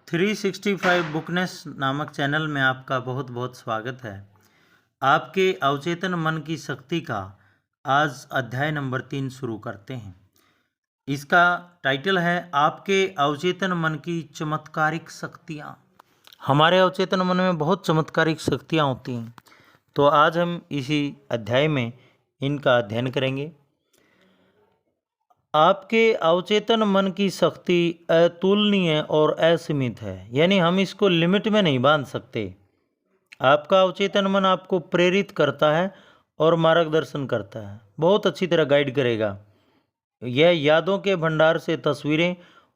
365 बुकनेस नामक चैनल में आपका बहुत बहुत स्वागत है। आपके अवचेतन मन की शक्ति का आज अध्याय नंबर 3 शुरू करते हैं। इसका टाइटल है आपके अवचेतन मन की चमत्कारिक शक्तियाँ। हमारे अवचेतन मन में बहुत चमत्कारिक शक्तियाँ होती हैं, तो आज हम इसी अध्याय में इनका अध्ययन करेंगे। आपके अवचेतन मन की शक्ति अतुलनीय और असीमित है, यानी हम इसको लिमिट में नहीं बांध सकते। आपका अवचेतन मन आपको प्रेरित करता है और मार्गदर्शन करता है, बहुत अच्छी तरह गाइड करेगा। यह यादों के भंडार से तस्वीरें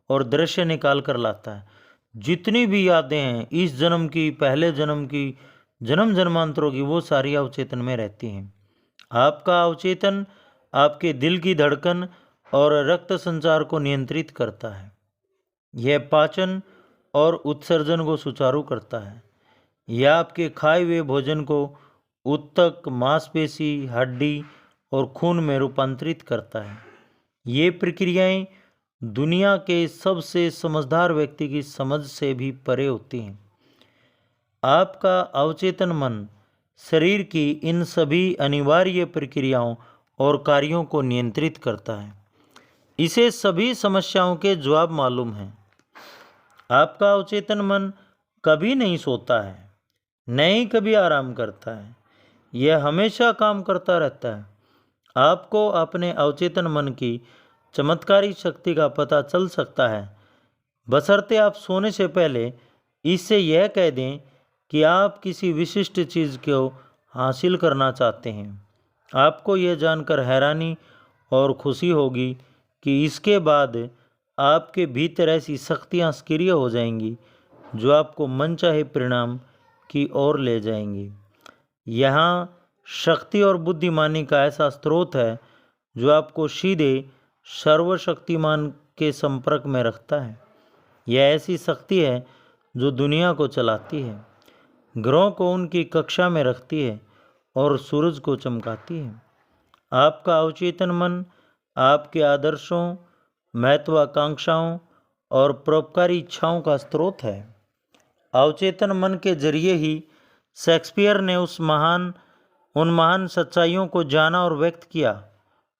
और दृश्य निकाल कर लाता है। जितनी भी यादें हैं इस जन्म की, पहले जन्म की, जन्म जन्मांतरों की, वो सारी अवचेतन में रहती हैं। आपका अवचेतन आपके दिल की धड़कन और रक्त संचार को नियंत्रित करता है। यह पाचन और उत्सर्जन को सुचारू करता है। यह आपके खाए हुए भोजन को ऊतक, मांसपेशी, हड्डी और खून में रूपांतरित करता है। ये प्रक्रियाएं दुनिया के सबसे समझदार व्यक्ति की समझ से भी परे होती हैं। आपका अवचेतन मन शरीर की इन सभी अनिवार्य प्रक्रियाओं और कार्यों को नियंत्रित करता है। इसे सभी समस्याओं के जवाब मालूम हैं। आपका अवचेतन मन कभी नहीं सोता है, न ही कभी आराम करता है। यह हमेशा काम करता रहता है। आपको अपने अवचेतन मन की चमत्कारी शक्ति का पता चल सकता है बशर्ते आप सोने से पहले इससे यह कह दें कि आप किसी विशिष्ट चीज़ को हासिल करना चाहते हैं। आपको यह जानकर हैरानी और खुशी होगी कि इसके बाद आपके भीतर ऐसी शक्तियाँ सक्रिय हो जाएंगी जो आपको मनचाहे परिणाम की ओर ले जाएंगी। यहाँ शक्ति और बुद्धिमानी का ऐसा स्रोत है जो आपको सीधे सर्वशक्तिमान के संपर्क में रखता है। यह ऐसी शक्ति है जो दुनिया को चलाती है, ग्रहों को उनकी कक्षा में रखती है और सूरज को चमकाती है। आपका अवचेतन मन आपके आदर्शों, महत्वाकांक्षाओं और परोपकारी इच्छाओं का स्रोत है। अवचेतन मन के जरिए ही शेक्सपियर ने उन महान सच्चाइयों को जाना और व्यक्त किया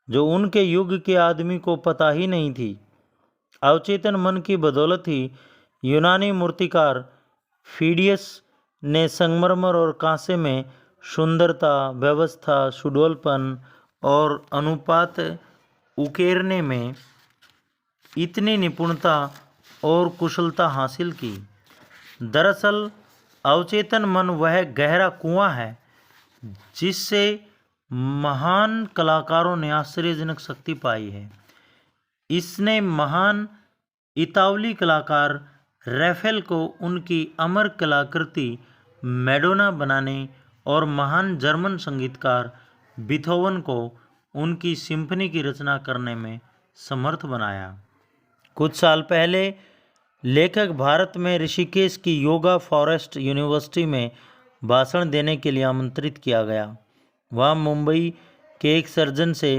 जो उनके युग के आदमी को पता ही नहीं थी। अवचेतन मन की बदौलत ही यूनानी मूर्तिकार फीडियस ने संगमरमर और कांसे में सुंदरता, व्यवस्था, सुडौलपन और अनुपात उकेरने में इतनी निपुणता और कुशलता हासिल की। दरअसल अवचेतन मन वह गहरा कुआं है जिससे महान कलाकारों ने आश्चर्यजनक शक्ति पाई है। इसने महान इतालवी कलाकार रैफेल को उनकी अमर कलाकृति मैडोना बनाने और महान जर्मन संगीतकार बीथोवन को उनकी सिम्फनी की रचना करने में समर्थ बनाया। कुछ साल पहले लेखक भारत में ऋषिकेश की योगा फॉरेस्ट यूनिवर्सिटी में भाषण देने के लिए आमंत्रित किया गया। वहाँ मुंबई के एक सर्जन से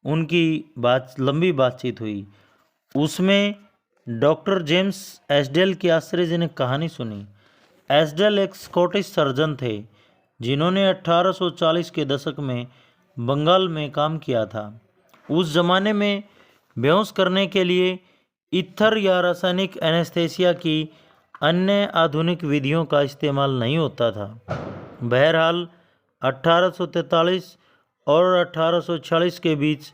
उनकी लंबी बातचीत हुई। उसमें डॉक्टर जेम्स एसडेल की आश्चर्यजनक कहानी सुनी। एसडेल एक स्कॉटिश सर्जन थे जिन्होंने 1840 के दशक में बंगाल में काम किया था। उस जमाने में बेहोश करने के लिए इथर या रासायनिक एनेस्थेसिया की अन्य आधुनिक विधियों का इस्तेमाल नहीं होता था। बहरहाल 1843 और 1846 के बीच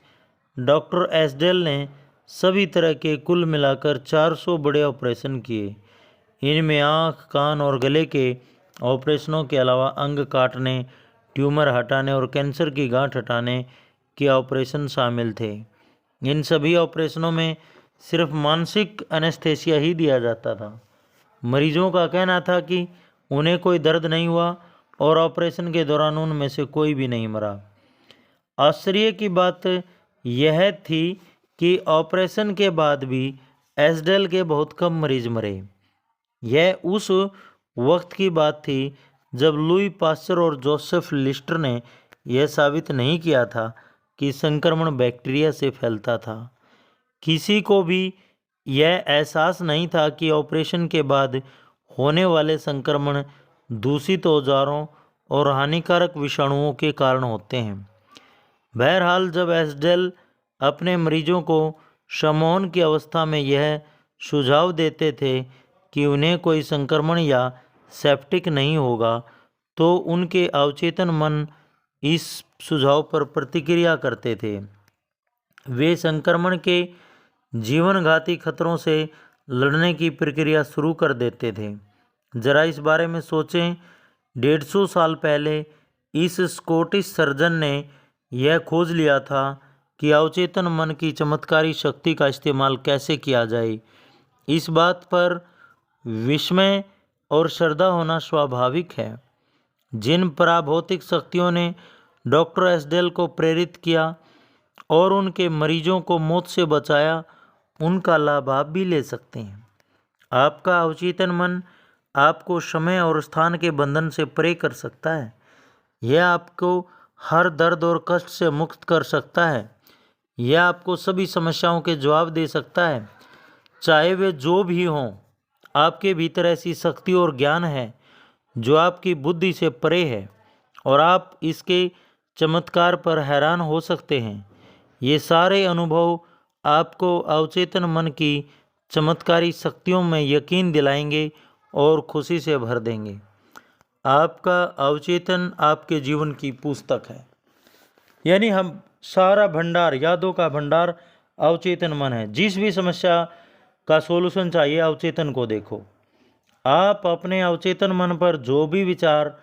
डॉक्टर एसडेल ने सभी तरह के कुल मिलाकर 400 बड़े ऑपरेशन किए। इनमें आँख, कान और गले के ऑपरेशनों के अलावा अंग काटने, ट्यूमर हटाने और कैंसर की गांठ हटाने के ऑपरेशन शामिल थे। इन सभी ऑपरेशनों में सिर्फ मानसिक एनेस्थेसिया ही दिया जाता था। मरीजों का कहना था कि उन्हें कोई दर्द नहीं हुआ और ऑपरेशन के दौरान उनमें से कोई भी नहीं मरा। आश्चर्य की बात यह थी कि ऑपरेशन के बाद भी एसडेल के बहुत कम मरीज मरे। यह उस वक्त की बात थी जब लुई पास्चर और जोसेफ लिस्टर ने यह साबित नहीं किया था कि संक्रमण बैक्टीरिया से फैलता था। किसी को भी यह एहसास नहीं था कि ऑपरेशन के बाद होने वाले संक्रमण दूषित औजारों और हानिकारक विषाणुओं के कारण होते हैं। बहरहाल, जब एसडेल अपने मरीजों को सम्मोहन की अवस्था में यह सुझाव देते थे कि उन्हें कोई संक्रमण या सेप्टिक नहीं होगा, तो उनके अवचेतन मन इस सुझाव पर प्रतिक्रिया करते थे। वे संक्रमण के जीवनघाती खतरों से लड़ने की प्रक्रिया शुरू कर देते थे। जरा इस बारे में सोचें, 150 साल पहले इस स्कॉटिश सर्जन ने यह खोज लिया था कि अवचेतन मन की चमत्कारी शक्ति का इस्तेमाल कैसे किया जाए। इस बात पर विस्मय और श्रद्धा होना स्वाभाविक है। जिन पराभौतिक शक्तियों ने डॉक्टर एसडेल को प्रेरित किया और उनके मरीजों को मौत से बचाया, उनका लाभ आप भी ले सकते हैं। आपका अवचेतन मन आपको समय और स्थान के बंधन से परे कर सकता है। यह आपको हर दर्द और कष्ट से मुक्त कर सकता है। यह आपको सभी समस्याओं के जवाब दे सकता है, चाहे वे जो भी हों। आपके भीतर ऐसी शक्ति और ज्ञान है जो आपकी बुद्धि से परे है, और आप इसके चमत्कार पर हैरान हो सकते हैं। ये सारे अनुभव आपको अवचेतन मन की चमत्कारी शक्तियों में यकीन दिलाएंगे और खुशी से भर देंगे। आपका अवचेतन आपके जीवन की पुस्तक है, यानी हम सारा भंडार, यादों का भंडार अवचेतन मन है। जिस भी समस्या का सॉल्यूशन चाहिए, अवचेतन को देखो। आप अपने अवचेतन मन पर जो भी विचार,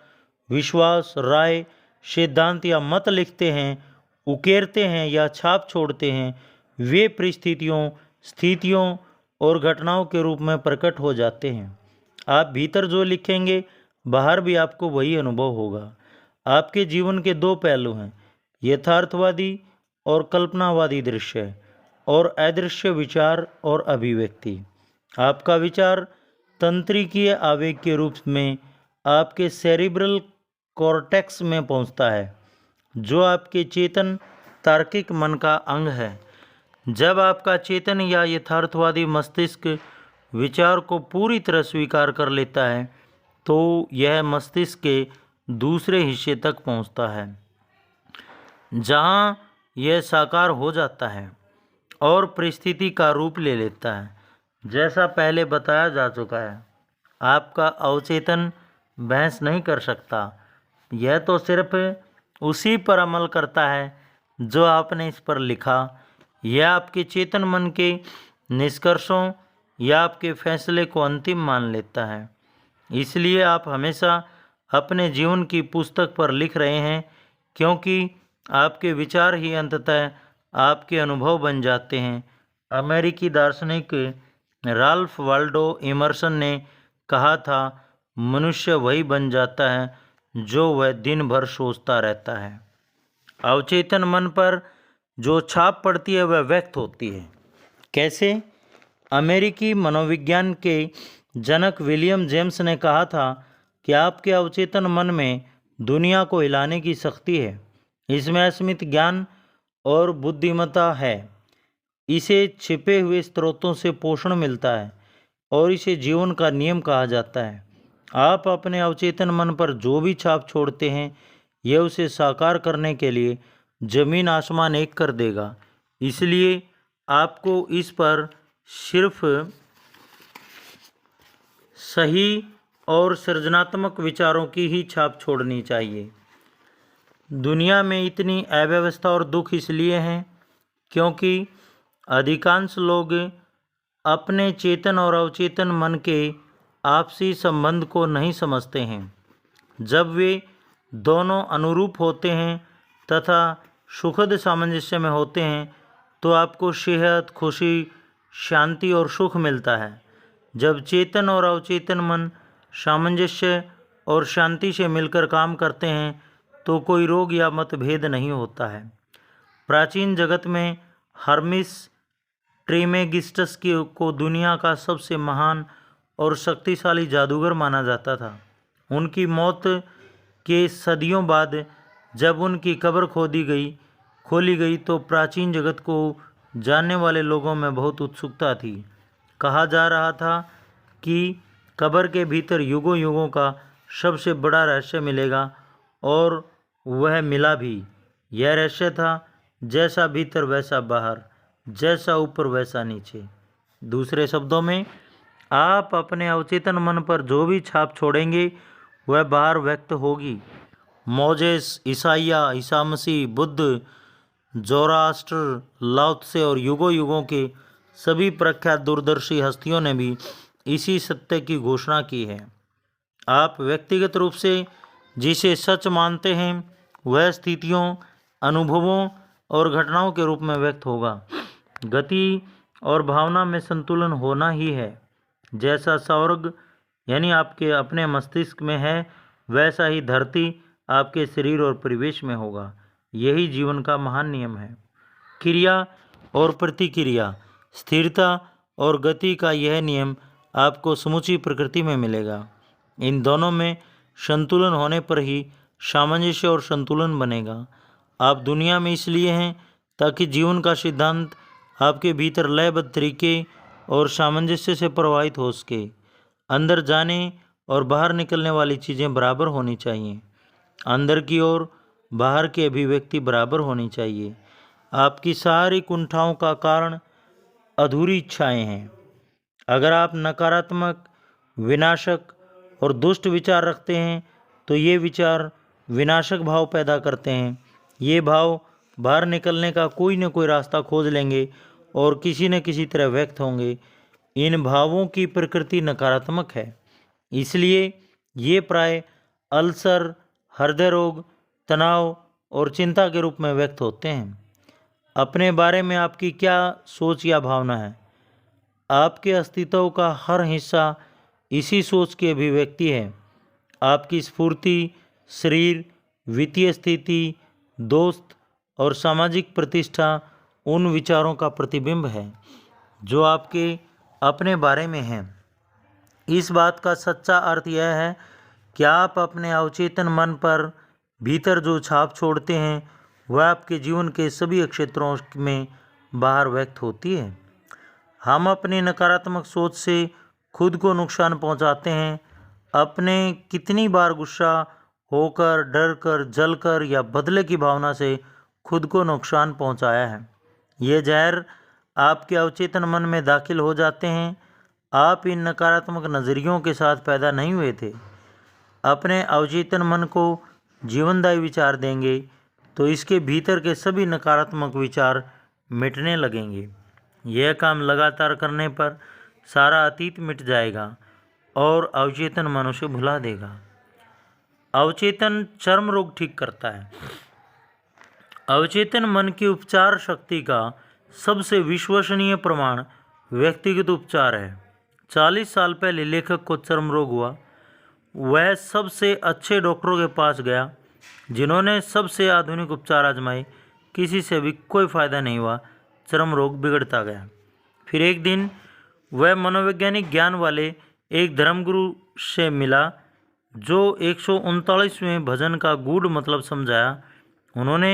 विश्वास, राय, सिद्धांत या मत लिखते हैं, उकेरते हैं या छाप छोड़ते हैं, वे परिस्थितियों, स्थितियों और घटनाओं के रूप में प्रकट हो जाते हैं। आप भीतर जो लिखेंगे, बाहर भी आपको वही अनुभव होगा। आपके जीवन के दो पहलू हैं, यथार्थवादी और कल्पनावादी दृश्य और अदृश्य विचार और अभिव्यक्ति। आपका विचार तंत्रिकीय आवेग के रूप में आपके सेरिब्रल कॉर्टेक्स में पहुंचता है, जो आपके चेतन तार्किक मन का अंग है। जब आपका चेतन या यथार्थवादी मस्तिष्क विचार को पूरी तरह स्वीकार कर लेता है, तो यह मस्तिष्क के दूसरे हिस्से तक पहुंचता है, जहां यह साकार हो जाता है और परिस्थिति का रूप ले लेता है। जैसा पहले बताया जा चुका है, आपका अवचेतन बहस नहीं कर सकता। यह तो सिर्फ उसी पर अमल करता है जो आपने इस पर लिखा। यह आपके चेतन मन के निष्कर्षों या आपके फैसले को अंतिम मान लेता है। इसलिए आप हमेशा अपने जीवन की पुस्तक पर लिख रहे हैं, क्योंकि आपके विचार ही अंततः आपके अनुभव बन जाते हैं। अमेरिकी दार्शनिक राल्फ वाल्डो इमर्सन ने कहा था, मनुष्य वही बन जाता है जो वह दिन भर सोचता रहता है। अवचेतन मन पर जो छाप पड़ती है वह व्यक्त होती है। कैसे? अमेरिकी मनोविज्ञान के जनक विलियम जेम्स ने कहा था कि आपके अवचेतन मन में दुनिया को हिलाने की शक्ति है। इसमें असीमित ज्ञान और बुद्धिमत्ता है। इसे छिपे हुए स्रोतों से पोषण मिलता है और इसे जीवन का नियम कहा जाता है। आप अपने अवचेतन मन पर जो भी छाप छोड़ते हैं, यह उसे साकार करने के लिए जमीन आसमान एक कर देगा। इसलिए आपको इस पर सिर्फ सही और सृजनात्मक विचारों की ही छाप छोड़नी चाहिए। दुनिया में इतनी अव्यवस्था और दुख इसलिए हैं क्योंकि अधिकांश लोग अपने चेतन और अवचेतन मन के आपसी संबंध को नहीं समझते हैं। जब वे दोनों अनुरूप होते हैं तथा सुखद सामंजस्य में होते हैं, तो आपको सेहत, खुशी, शांति और सुख मिलता है। जब चेतन और अवचेतन मन सामंजस्य और शांति से मिलकर काम करते हैं, तो कोई रोग या मतभेद नहीं होता है। प्राचीन जगत में हर्मिस ट्रिमेगिस्टस को दुनिया का सबसे महान और शक्तिशाली जादूगर माना जाता था। उनकी मौत के सदियों बाद जब उनकी कब्र खोली गई तो प्राचीन जगत को जानने वाले लोगों में बहुत उत्सुकता थी। कहा जा रहा था कि कब्र के भीतर युगों युगों का सबसे बड़ा रहस्य मिलेगा, और वह मिला भी। यह रहस्य था, जैसा भीतर वैसा बाहर, जैसा ऊपर वैसा नीचे। दूसरे शब्दों में, आप अपने अवचेतन मन पर जो भी छाप छोड़ेंगे वह बाहर व्यक्त होगी। मोजेस, ईसाइया, ईसा मसीह, बुद्ध, जोरास्ट्र, लाओ त्से और युगों युगों के सभी प्रख्यात दूरदर्शी हस्तियों ने भी इसी सत्य की घोषणा की है। आप व्यक्तिगत रूप से जिसे सच मानते हैं वह स्थितियों, अनुभवों और घटनाओं के रूप में व्यक्त होगा। गति और भावना में संतुलन होना ही है। जैसा स्वर्ग यानी आपके अपने मस्तिष्क में है, वैसा ही धरती आपके शरीर और परिवेश में होगा। यही जीवन का महान नियम है। क्रिया और प्रतिक्रिया, स्थिरता और गति का यह नियम आपको समूची प्रकृति में मिलेगा। इन दोनों में संतुलन होने पर ही सामंजस्य और संतुलन बनेगा। आप दुनिया में इसलिए हैं ताकि जीवन का सिद्धांत आपके भीतर लयबद्ध तरीके और सामंजस्य से प्रवाहित हो सके। अंदर जाने और बाहर निकलने वाली चीज़ें बराबर होनी चाहिए। अंदर की ओर बाहर की अभिव्यक्ति बराबर होनी चाहिए। आपकी सारी कुंठाओं का कारण अधूरी इच्छाएं हैं। अगर आप नकारात्मक, विनाशक और दुष्ट विचार रखते हैं तो ये विचार विनाशक भाव पैदा करते हैं। ये भाव बाहर निकलने का कोई न कोई रास्ता खोज लेंगे और किसी न किसी तरह व्यक्त होंगे। इन भावों की प्रकृति नकारात्मक है, इसलिए ये प्राय अल्सर, हृदय रोग, तनाव और चिंता के रूप में व्यक्त होते हैं। अपने बारे में आपकी क्या सोच या भावना है? आपके अस्तित्व का हर हिस्सा इसी सोच की अभिव्यक्ति है। आपकी स्फूर्ति, शरीर, वित्तीय स्थिति, दोस्त और सामाजिक प्रतिष्ठा उन विचारों का प्रतिबिंब है जो आपके अपने बारे में हैं। इस बात का सच्चा अर्थ यह है कि आप अपने अवचेतन मन पर भीतर जो छाप छोड़ते हैं वह आपके जीवन के सभी क्षेत्रों में बाहर व्यक्त होती है। हम अपनी नकारात्मक सोच से खुद को नुकसान पहुंचाते हैं। अपने कितनी बार गुस्सा होकर, डरकर, जलकर या बदले की भावना से खुद को नुकसान पहुंचाया है। ये जहर आपके अवचेतन मन में दाखिल हो जाते हैं। आप इन नकारात्मक नज़रियों के साथ पैदा नहीं हुए थे। अपने अवचेतन मन को जीवनदायी विचार देंगे तो इसके भीतर के सभी नकारात्मक विचार मिटने लगेंगे। यह काम लगातार करने पर सारा अतीत मिट जाएगा और अवचेतन मन उसे भुला देगा। अवचेतन चर्म रोग ठीक करता है। अवचेतन मन की उपचार शक्ति का सबसे विश्वसनीय प्रमाण व्यक्तिगत उपचार है। 40 साल पहले लेखक को चर्म रोग हुआ। वह सबसे अच्छे डॉक्टरों के पास गया जिन्होंने सबसे आधुनिक उपचार आजमाए, किसी से भी कोई फ़ायदा नहीं हुआ। चर्म रोग बिगड़ता गया। फिर एक दिन वह मनोवैज्ञानिक ज्ञान वाले एक धर्मगुरु से मिला जो 139वें भजन का गूढ़ मतलब समझाया। उन्होंने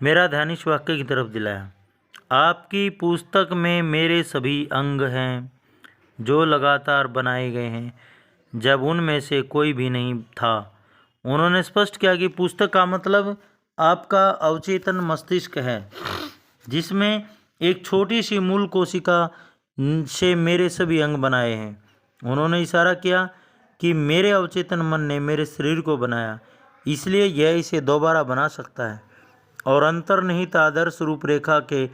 मेरा ध्यान इस वाक्य की तरफ दिलाया, आपकी पुस्तक में मेरे सभी अंग हैं जो लगातार बनाए गए हैं जब उनमें से कोई भी नहीं था। उन्होंने स्पष्ट किया कि पुस्तक का मतलब आपका अवचेतन मस्तिष्क है जिसमें एक छोटी सी मूल कोशिका से मेरे सभी अंग बनाए हैं। उन्होंने इशारा किया कि मेरे अवचेतन मन ने मेरे शरीर को बनाया, इसलिए यह इसे दोबारा बना सकता है और अंतर्निहित आदर्श रूपरेखा के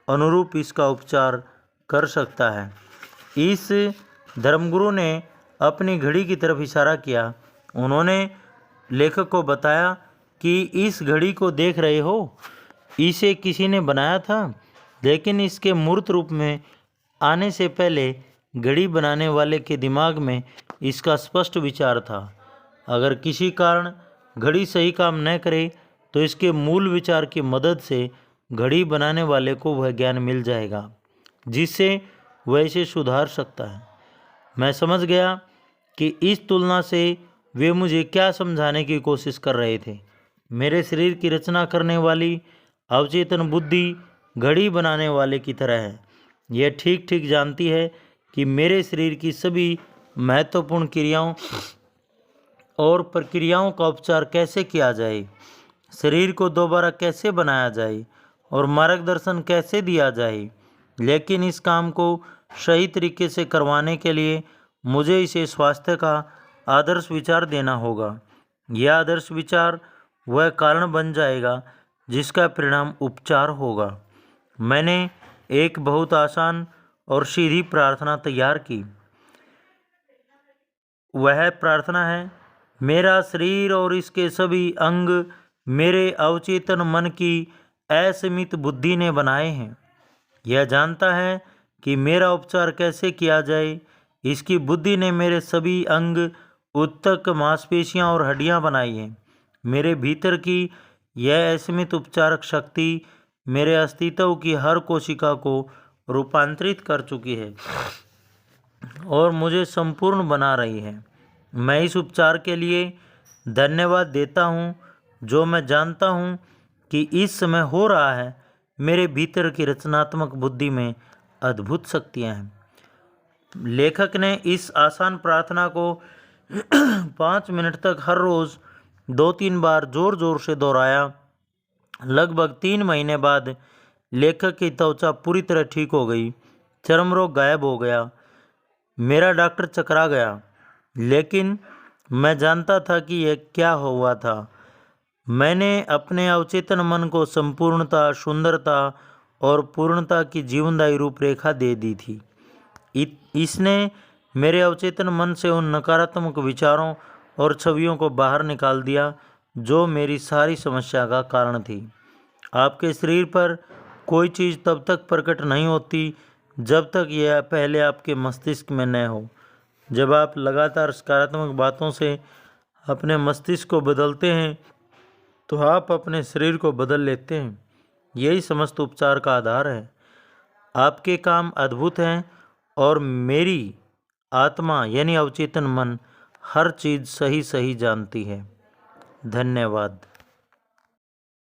अनुरूप इसका उपचार कर सकता है। इस धर्मगुरु ने अपनी घड़ी की तरफ इशारा किया। उन्होंने लेखक को बताया कि इस घड़ी को देख रहे हो, इसे किसी ने बनाया था, लेकिन इसके मूर्त रूप में आने से पहले घड़ी बनाने वाले के दिमाग में इसका स्पष्ट विचार था। अगर किसी कारण घड़ी सही काम न करे तो इसके मूल विचार की मदद से घड़ी बनाने वाले को वह ज्ञान मिल जाएगा जिससे वह इसे सुधार सकता है। मैं समझ गया कि इस तुलना से वे मुझे क्या समझाने की कोशिश कर रहे थे। मेरे शरीर की रचना करने वाली अवचेतन बुद्धि घड़ी बनाने वाले की तरह है। यह ठीक ठीक जानती है कि मेरे शरीर की सभी महत्वपूर्ण क्रियाओं और प्रक्रियाओं का उपचार कैसे किया जाए, शरीर को दोबारा कैसे बनाया जाए और मार्गदर्शन कैसे दिया जाए। लेकिन इस काम को सही तरीके से करवाने के लिए मुझे इसे स्वास्थ्य का आदर्श विचार देना होगा। यह आदर्श विचार वह कारण बन जाएगा जिसका परिणाम उपचार होगा। मैंने एक बहुत आसान और सीधी प्रार्थना तैयार की। वह प्रार्थना है, मेरा शरीर और इसके सभी अंग मेरे अवचेतन मन की असीमित बुद्धि ने बनाए हैं। यह जानता है कि मेरा उपचार कैसे किया जाए। इसकी बुद्धि ने मेरे सभी अंग, ऊतक, मांसपेशियां और हड्डियां बनाई हैं। मेरे भीतर की यह असीमित उपचारक शक्ति मेरे अस्तित्व की हर कोशिका को रूपांतरित कर चुकी है और मुझे संपूर्ण बना रही है। मैं इस उपचार के लिए धन्यवाद देता हूँ, जो मैं जानता हूँ कि इस समय हो रहा है। मेरे भीतर की रचनात्मक बुद्धि में अद्भुत शक्तियाँ हैं। लेखक ने इस आसान प्रार्थना को 5 मिनट तक हर रोज़ 2-3 बार जोर जोर से दोहराया। लगभग 3 महीने बाद लेखक की त्वचा पूरी तरह ठीक हो गई, चर्म रोग गायब हो गया। मेरा डॉक्टर चकरा गया, लेकिन मैं जानता था कि यह क्या हुआ था। मैंने अपने अवचेतन मन को संपूर्णता, सुंदरता और पूर्णता की जीवनदायी रूपरेखा दे दी थी। इसने मेरे अवचेतन मन से उन नकारात्मक विचारों और छवियों को बाहर निकाल दिया जो मेरी सारी समस्या का कारण थी। आपके शरीर पर कोई चीज़ तब तक प्रकट नहीं होती जब तक यह पहले आपके मस्तिष्क में न हो। जब आप लगातार सकारात्मक बातों से अपने मस्तिष्क को बदलते हैं तो आप अपने शरीर को बदल लेते हैं। यही समस्त उपचार का आधार है। आपके काम अद्भुत हैं और मेरी आत्मा यानी अवचेतन मन हर चीज़ सही सही जानती है। धन्यवाद।